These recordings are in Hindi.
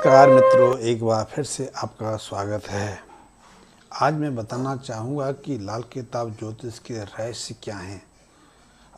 नमस्कार मित्रों, एक बार फिर से आपका स्वागत है। आज मैं बताना चाहूँगा कि लाल किताब ज्योतिष के रहस्य क्या हैं।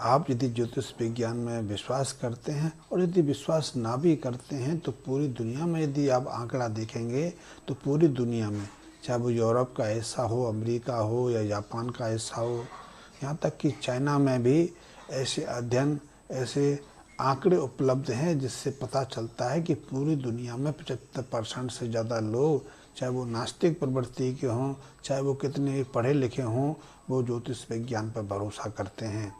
आप यदि ज्योतिष विज्ञान में विश्वास करते हैं और यदि विश्वास ना भी करते हैं तो पूरी दुनिया में यदि आप आंकड़ा देखेंगे तो पूरी दुनिया में, चाहे वो यूरोप का हिस्सा हो, अमेरिका हो या जापान का हिस्सा हो, यहाँ तक कि चाइना में भी ऐसे अध्ययन, ऐसे आंकड़े उपलब्ध हैं जिससे पता चलता है कि पूरी दुनिया में 75% से ज़्यादा लोग, चाहे वो नास्तिक प्रवृत्ति के हों, चाहे वो कितने पढ़े लिखे हों, वो ज्योतिष विज्ञान पर भरोसा करते हैं।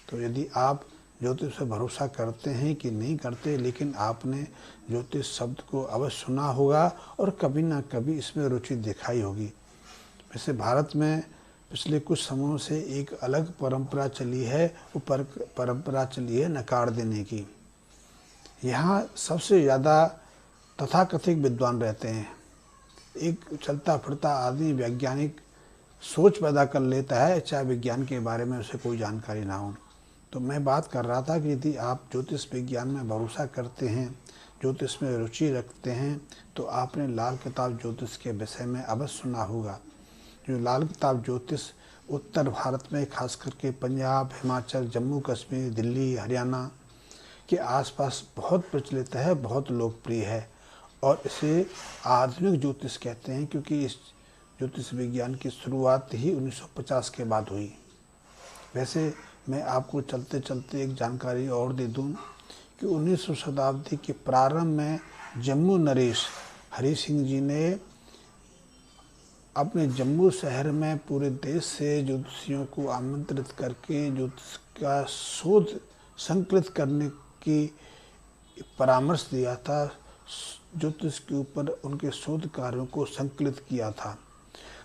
तो यदि आप ज्योतिष पर भरोसा करते हैं कि नहीं करते, लेकिन आपने ज्योतिष शब्द को अवश्य सुना होगा और कभी ना कभी इसमें रुचि दिखाई होगी। वैसे भारत में पिछले कुछ समयों से एक अलग परंपरा चली है, वो परंपरा चली है नकार देने की। यहाँ सबसे ज़्यादा तथाकथित विद्वान रहते हैं। एक चलता फिरता आदमी वैज्ञानिक सोच पैदा कर लेता है, चाहे विज्ञान के बारे में उसे कोई जानकारी ना हो। तो मैं बात कर रहा था कि यदि आप ज्योतिष विज्ञान में भरोसा करते हैं, ज्योतिष में रुचि रखते हैं, तो आपने लाल किताब ज्योतिष के विषय में अवश्य सुना होगा। जो लाल किताब ज्योतिष उत्तर भारत में, खास करके पंजाब, हिमाचल, जम्मू कश्मीर, दिल्ली, हरियाणा के आसपास बहुत प्रचलित है, बहुत लोकप्रिय है और इसे आधुनिक ज्योतिष कहते हैं, क्योंकि इस ज्योतिष विज्ञान की शुरुआत ही 1950 के बाद हुई। वैसे मैं आपको चलते चलते एक जानकारी और दे दूं कि 19वीं शताब्दी के प्रारंभ में जम्मू नरेश हरि सिंह जी ने अपने जम्मू शहर में पूरे देश से ज्योतिषियों को आमंत्रित करके ज्योतिष का शोध संकलित करने की परामर्श दिया था। ज्योतिष के ऊपर उनके शोध कार्यों को संकलित किया था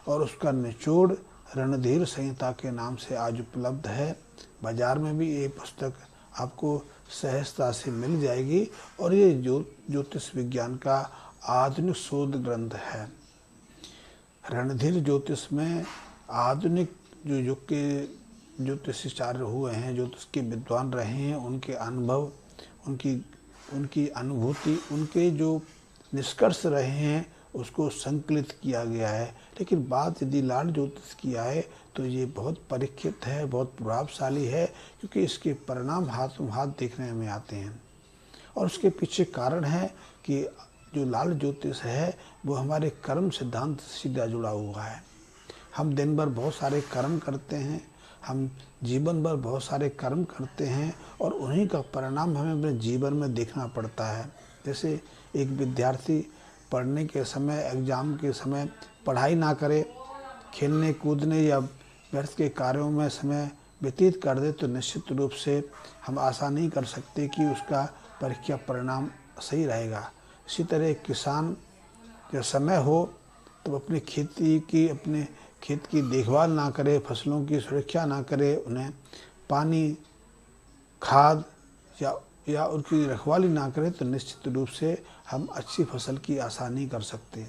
और उसका निचोड़ रणधीर संहिता के नाम से आज उपलब्ध है। बाजार में भी ये पुस्तक आपको सहजता से मिल जाएगी और ये ज्योतिष विज्ञान का आधुनिक शोध ग्रंथ है। रणधीर ज्योतिष में आधुनिक जो युग के ज्योतिषाचार्य हुए हैं, ज्योतिष के विद्वान रहे हैं, उनके अनुभव, उनकी अनुभूति, उनके जो निष्कर्ष रहे हैं उसको संकलित किया गया है। लेकिन बात यदि लाल ज्योतिष की आए तो ये बहुत परीक्षित है, बहुत प्रभावशाली है, क्योंकि इसके परिणाम हाथों हाथ देखने में आते हैं। और उसके पीछे कारण है कि जो लाल ज्योतिष है वो हमारे कर्म सिद्धांत से सीधा जुड़ा हुआ है। हम दिन भर बहुत सारे कर्म करते हैं, हम जीवन भर बहुत सारे कर्म करते हैं और उन्हीं का परिणाम हमें अपने जीवन में देखना पड़ता है। जैसे एक विद्यार्थी पढ़ने के समय, एग्ज़ाम के समय पढ़ाई ना करे, खेलने कूदने या व्यर्थ के कार्यों में समय व्यतीत कर दे, तो निश्चित रूप से हम आशा नहीं कर सकते कि उसका परीक्षा परिणाम सही रहेगा। इसी तरह किसान जब समय हो तो अपनी अपने खेत की देखभाल ना करे, फसलों की सुरक्षा ना करे, उन्हें पानी, खाद या उनकी रखवाली ना करे, तो निश्चित रूप से हम अच्छी फसल की आशा नहीं कर सकते।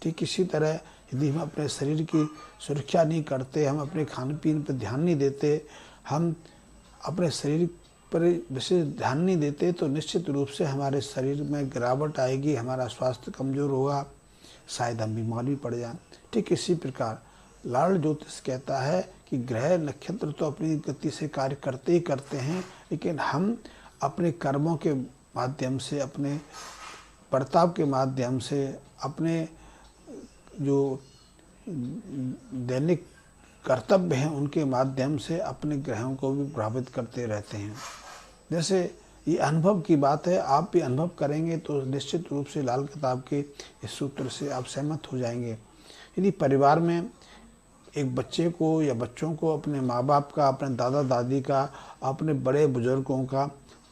ठीक इसी तरह यदि हम अपने शरीर की सुरक्षा नहीं करते, हम अपने खान पीन पर ध्यान नहीं देते, हम अपने शरीर पर विशेष ध्यान नहीं देते, तो निश्चित रूप से हमारे शरीर में गिरावट आएगी, हमारा स्वास्थ्य कमज़ोर होगा, शायद हम बीमार भी पड़ जाएं। ठीक इसी प्रकार लाल ज्योतिष कहता है कि ग्रह नक्षत्र तो अपनी गति से कार्य करते ही करते हैं, लेकिन हम अपने कर्मों के माध्यम से, अपने बर्ताव के माध्यम से, अपने जो दैनिक कर्तव्य हैं उनके माध्यम से अपने ग्रहों को भी प्रभावित करते रहते हैं। जैसे ये अनुभव की बात है, आप भी अनुभव करेंगे तो निश्चित रूप से लाल किताब के इस सूत्र से आप सहमत हो जाएंगे। यदि परिवार में एक बच्चे को या बच्चों को अपने माँ बाप का, अपने दादा दादी का, अपने बड़े बुजुर्गों का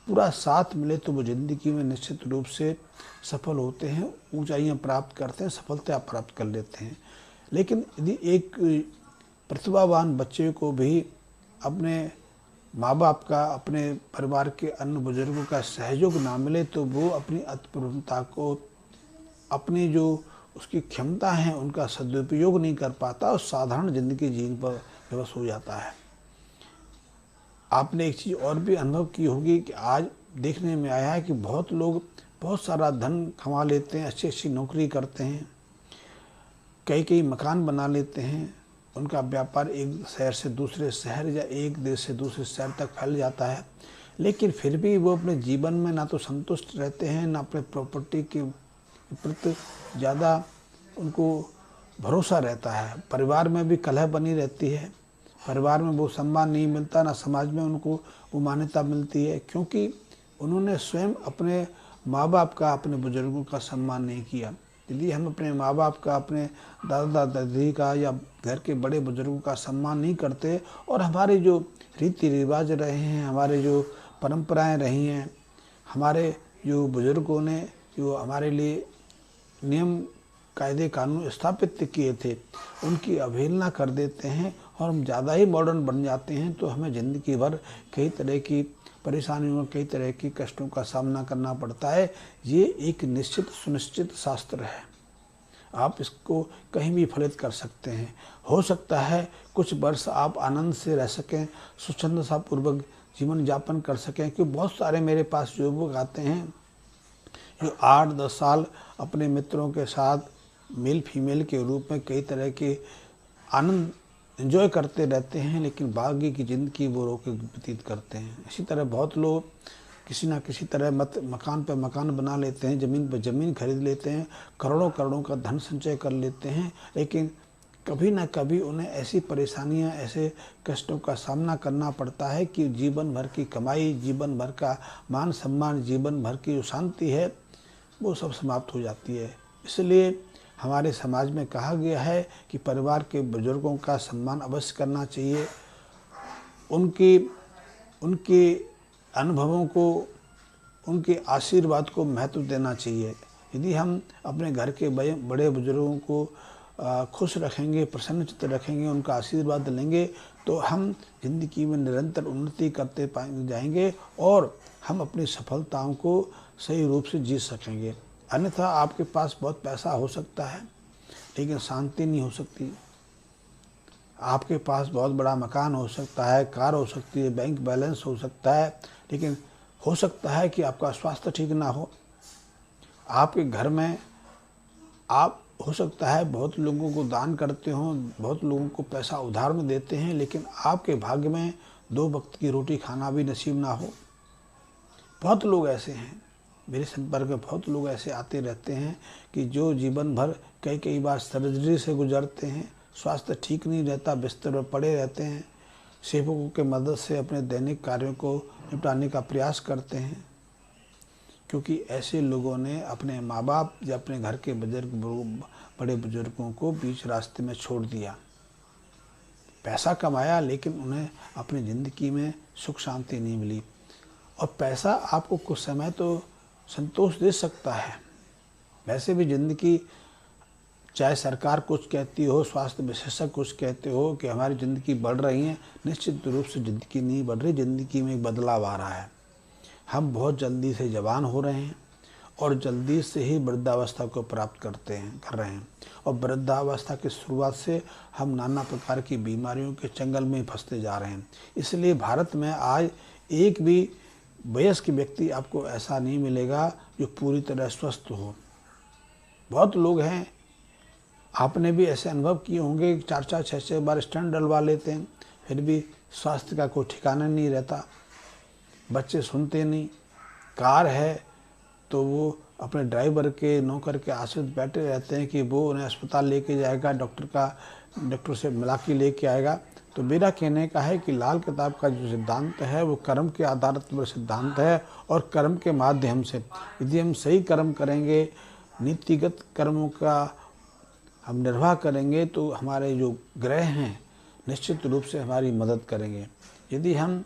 पूरा साथ मिले तो वो ज़िंदगी में निश्चित रूप से सफल होते हैं, ऊंचाइयां प्राप्त करते हैं, सफलता प्राप्त कर लेते हैं। लेकिन यदि एक प्रतिभावान बच्चे को भी अपने माँ बाप का, अपने परिवार के अन्य बुजुर्गों का सहयोग ना मिले, तो वो अपनी अत्पूर्णता को, अपनी जो उसकी क्षमता है उनका सदुपयोग नहीं कर पाता और साधारण जिंदगी जीने पर विवश हो जाता है। आपने एक चीज़ और भी अनुभव की होगी कि आज देखने में आया है कि बहुत लोग बहुत सारा धन कमा लेते हैं, अच्छी अच्छी नौकरी करते हैं, कई कई मकान बना लेते हैं, उनका व्यापार एक शहर से दूसरे शहर या एक देश से दूसरे शहर तक फैल जाता है, लेकिन फिर भी वो अपने जीवन में ना तो संतुष्ट रहते हैं, ना अपने प्रॉपर्टी के प्रति ज़्यादा उनको भरोसा रहता है। परिवार में भी कलह बनी रहती है, परिवार में वो सम्मान नहीं मिलता, ना समाज में उनको वो मान्यता मिलती है, क्योंकि उन्होंने स्वयं अपने माँ बाप का, अपने बुजुर्गों का सम्मान नहीं किया। यदि हम अपने माँ बाप का, अपने दादा दादी का या घर के बड़े बुजुर्गों का सम्मान नहीं करते और हमारे जो रीति रिवाज रहे हैं, हमारे जो परंपराएं रही हैं, हमारे जो बुजुर्गों ने जो हमारे लिए नियम कायदे कानून स्थापित किए थे, उनकी अवहेलना कर देते हैं और हम ज़्यादा ही मॉडर्न बन जाते हैं, तो हमें ज़िंदगी भर कई तरह की परेशानियों, कई तरह की कष्टों का सामना करना पड़ता है। ये एक निश्चित सुनिश्चित शास्त्र है, आप इसको कहीं भी फलित कर सकते हैं। हो सकता है कुछ वर्ष आप आनंद से रह सकें, स्वच्छंदता पूर्वक जीवन यापन कर सकें, क्योंकि बहुत सारे मेरे पास युवक आते हैं जो 8-10 साल अपने मित्रों के साथ मेल फीमेल के रूप में कई तरह के आनंद एंजॉय करते रहते हैं, लेकिन बाकी की ज़िंदगी वो रो के व्यतीत करते हैं। इसी तरह बहुत लोग किसी ना किसी तरह मकान पर मकान बना लेते हैं, ज़मीन पर ज़मीन खरीद लेते हैं, करोड़ों करोड़ों का धन संचय कर लेते हैं, लेकिन कभी ना कभी उन्हें ऐसी परेशानियां, ऐसे कष्टों का सामना करना पड़ता है कि जीवन भर की कमाई, जीवन भर का मान सम्मान, जीवन भर की जो शांति है वो सब समाप्त हो जाती है। इसलिए हमारे समाज में कहा गया है कि परिवार के बुजुर्गों का सम्मान अवश्य करना चाहिए, उनके अनुभवों को, उनके आशीर्वाद को महत्व देना चाहिए। यदि हम अपने घर के बड़े बुजुर्गों को खुश रखेंगे, प्रसन्नचित्त रखेंगे, उनका आशीर्वाद लेंगे, तो हम जिंदगी में निरंतर उन्नति करते जाएंगे और हम अपनी सफलताओं को सही रूप से जी सकेंगे। अन्यथा आपके पास बहुत पैसा हो सकता है, लेकिन शांति नहीं हो सकती। आपके पास बहुत बड़ा मकान हो सकता है, कार हो सकती है, बैंक बैलेंस हो सकता है, लेकिन हो सकता है कि आपका स्वास्थ्य ठीक ना हो। आपके घर में आप हो सकता है बहुत लोगों को दान करते हो, बहुत लोगों को पैसा उधार में देते हैं, लेकिन आपके भाग्य में 2 वक्त की रोटी खाना भी नसीब ना हो। बहुत लोग ऐसे हैं, मेरे संपर्क में बहुत लोग ऐसे आते रहते हैं कि जो जीवन भर कई कई बार सर्जरी से गुजरते हैं, स्वास्थ्य ठीक नहीं रहता, बिस्तर पर पड़े रहते हैं, सेवकों के मदद से अपने दैनिक कार्यों को निपटाने का प्रयास करते हैं, क्योंकि ऐसे लोगों ने अपने माँ बाप या अपने घर के बड़े बुजुर्गों को बीच रास्ते में छोड़ दिया। पैसा कमाया, लेकिन उन्हें अपनी ज़िंदगी में सुख शांति नहीं मिली। और पैसा आपको कुछ समय तो संतोष दे सकता है, वैसे भी ज़िंदगी, चाहे सरकार कुछ कहती हो, स्वास्थ्य विशेषज्ञ कुछ कहते हो कि हमारी ज़िंदगी बढ़ रही है, निश्चित रूप से ज़िंदगी नहीं बढ़ रही, ज़िंदगी में एक बदलाव आ रहा है। हम बहुत जल्दी से जवान हो रहे हैं और जल्दी से ही वृद्धावस्था को प्राप्त कर रहे हैं, और वृद्धावस्था की शुरुआत से हम नाना प्रकार की बीमारियों के चंगल में फंसते जा रहे हैं। इसलिए भारत में आज एक भी वयस्क व्यक्ति आपको ऐसा नहीं मिलेगा जो पूरी तरह स्वस्थ हो। बहुत लोग हैं, आपने भी ऐसे अनुभव किए होंगे, 4-4, 6-6 बार स्टेंट डलवा लेते हैं, फिर भी स्वास्थ्य का कोई ठिकाना नहीं रहता। बच्चे सुनते नहीं, कार है तो वो अपने ड्राइवर के, नौकर के आश्रित बैठे रहते हैं कि वो उन्हें अस्पताल लेके जाएगा, डॉक्टर से मिला के लेके आएगा। तो मेरा कहने का है कि लाल किताब का जो सिद्धांत है वो कर्म के आधार पर सिद्धांत है, और कर्म के माध्यम से यदि हम सही कर्म करेंगे, नीतिगत कर्मों का हम निर्वाह करेंगे, तो हमारे जो ग्रह हैं निश्चित रूप से हमारी मदद करेंगे। यदि हम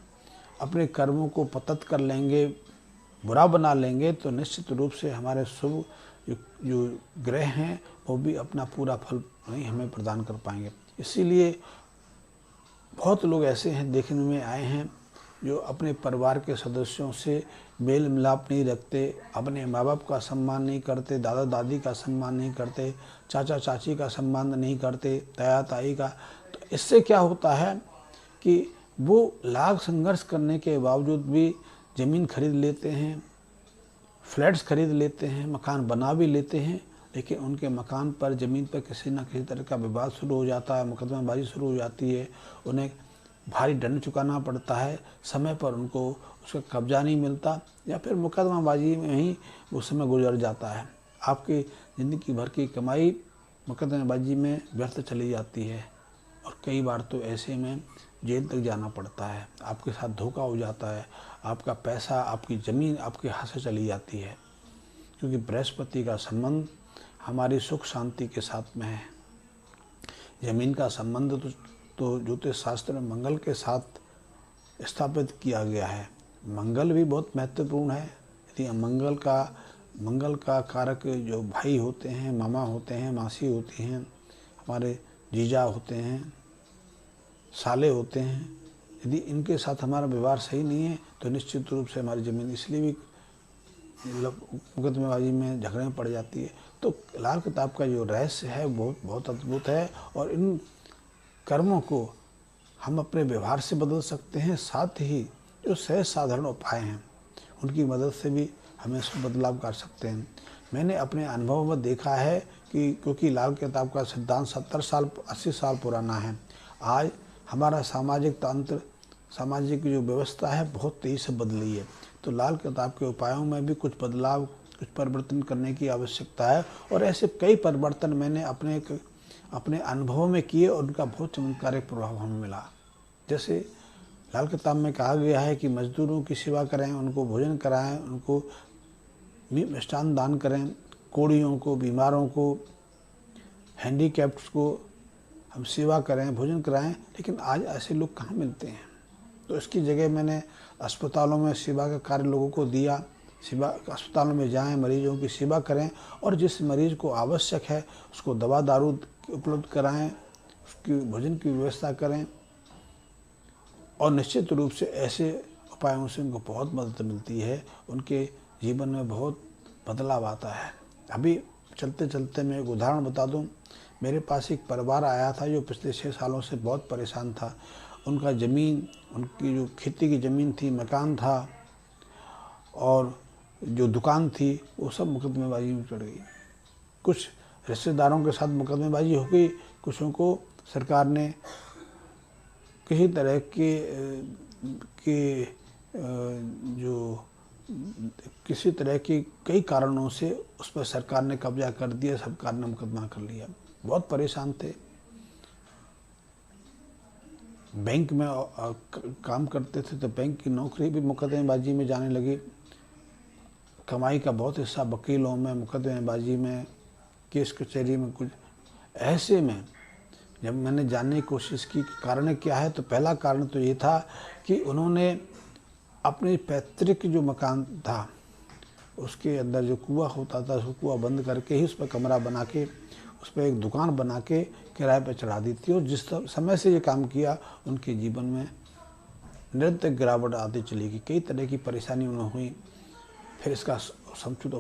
अपने कर्मों को पतत कर लेंगे, बुरा बना लेंगे, तो निश्चित रूप से हमारे शुभ जो ग्रह हैं वो भी अपना पूरा फल नहीं हमें प्रदान कर पाएंगे। इसीलिए बहुत लोग ऐसे हैं, देखने में आए हैं, जो अपने परिवार के सदस्यों से मेल मिलाप नहीं रखते, अपने माँ बाप का सम्मान नहीं करते, दादा दादी का सम्मान नहीं करते, चाचा चाची का सम्मान नहीं करते, ताया ताई का। तो इससे क्या होता है कि वो लाख संघर्ष करने के बावजूद भी ज़मीन खरीद लेते हैं, फ्लैट्स खरीद लेते हैं, मकान बना भी लेते हैं, लेकिन उनके मकान पर, ज़मीन पर किसी न किसी तरह का विवाद शुरू हो जाता है, मुकदमेबाजी शुरू हो जाती है, उन्हें भारी दंड चुकाना पड़ता है, समय पर उनको उसका कब्जा नहीं मिलता, या फिर मुकदमेबाजी में ही वो समय गुजर जाता है। आपकी ज़िंदगी भर की कमाई मुकदमेबाजी में व्यर्थ चली जाती है, और कई बार तो ऐसे में जेल तक जाना पड़ता है, आपके साथ धोखा हो जाता है, आपका पैसा, आपकी ज़मीन आपके हाथ से चली जाती है, क्योंकि बृहस्पति का संबंध हमारी सुख शांति के साथ में है। ज़मीन का संबंध तो ज्योतिष शास्त्र में मंगल के साथ स्थापित किया गया है। मंगल भी बहुत महत्वपूर्ण है। यदि मंगल का कारक जो भाई होते हैं, मामा होते हैं, मासी होती हैं, हमारे जीजा होते हैं, साले होते हैं, यदि इनके साथ हमारा व्यवहार सही नहीं है तो निश्चित रूप से हमारी ज़मीन इसलिए भी मुकदमेबाजी में झगड़े में पड़ जाती है। तो लाल किताब का जो रहस्य है बहुत अद्भुत है, और इन कर्मों को हम अपने व्यवहार से बदल सकते हैं, साथ ही जो सहज साधारण उपाय हैं उनकी मदद से भी हम इसमें बदलाव कर सकते हैं। मैंने अपने अनुभव में देखा है कि क्योंकि लाल किताब का सिद्धांत 70 साल 80 साल पुराना है, आज हमारा सामाजिक तंत्र, सामाजिक जो व्यवस्था है बहुत तेज़ी से बदली है। तो लाल किताब के उपायों में भी कुछ बदलाव, कुछ परिवर्तन करने की आवश्यकता है, और ऐसे कई परिवर्तन मैंने अपने अनुभव में किए और उनका बहुत चमत्कारिक प्रभाव हमें मिला। जैसे लाल किताब में कहा गया है कि मजदूरों की सेवा करें, उनको भोजन कराएं, उनको मिष्ठान दान करें, कोढ़ियों को, बीमारों को, हैंडीकैप्ड्स को हम सेवा करें, भोजन कराएं। लेकिन आज ऐसे लोग कहाँ मिलते हैं? तो इसकी जगह मैंने अस्पतालों में सेवा का कार्य लोगों को दिया। अस्पतालों में जाएं, मरीजों की सेवा करें, और जिस मरीज़ को आवश्यक है उसको दवा दारू उपलब्ध कराएं, उसकी भोजन की व्यवस्था करें, और निश्चित रूप से ऐसे उपायों से उनको बहुत मदद मिलती है, उनके जीवन में बहुत बदलाव आता है। अभी चलते चलते मैं एक उदाहरण बता दूं। मेरे पास एक परिवार आया था जो पिछले 6 सालों से बहुत परेशान था। उनका ज़मीन, उनकी जो खेती की ज़मीन थी, मकान था, और जो दुकान थी, वो सब मुकदमेबाजी में चढ़ गई। कुछ रिश्तेदारों के साथ मुकदमेबाजी हो गई, कुछों को सरकार ने किसी तरह किसी तरह के कई कारणों से उस पर सरकार ने कब्जा कर दिया, सरकार ने मुकदमा कर लिया। बहुत परेशान थे। बैंक में काम करते थे तो बैंक की नौकरी भी मुकदमेबाजी में जाने लगी। कमाई का बहुत हिस्सा वकीलों में, मुकदमेबाजी में, केस कचहरी में। कुछ ऐसे में जब मैंने जानने की कोशिश की कि कारण क्या है, तो पहला कारण तो ये था कि उन्होंने अपने पैतृक जो मकान था उसके अंदर जो कुआं होता था, उसको कुआं बंद करके ही उस पर कमरा बना के, उस पर एक दुकान बना के किराए पर चढ़ा दी थी। और जिस समय से ये काम किया, उनके जीवन में निरंतर गिरावट आती चली गई, कई तरह की परेशानी उन्हें हुई। फिर इसका संक्षिप्त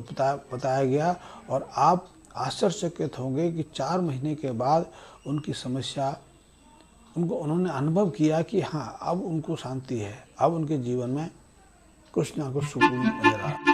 बताया गया, और आप आश्चर्यचकित होंगे कि 4 महीने के बाद उनकी समस्या, उन्होंने अनुभव किया कि हाँ, अब उनको शांति है, अब उनके जीवन में कुछ ना कुछ सुकून नजर आ रहा है।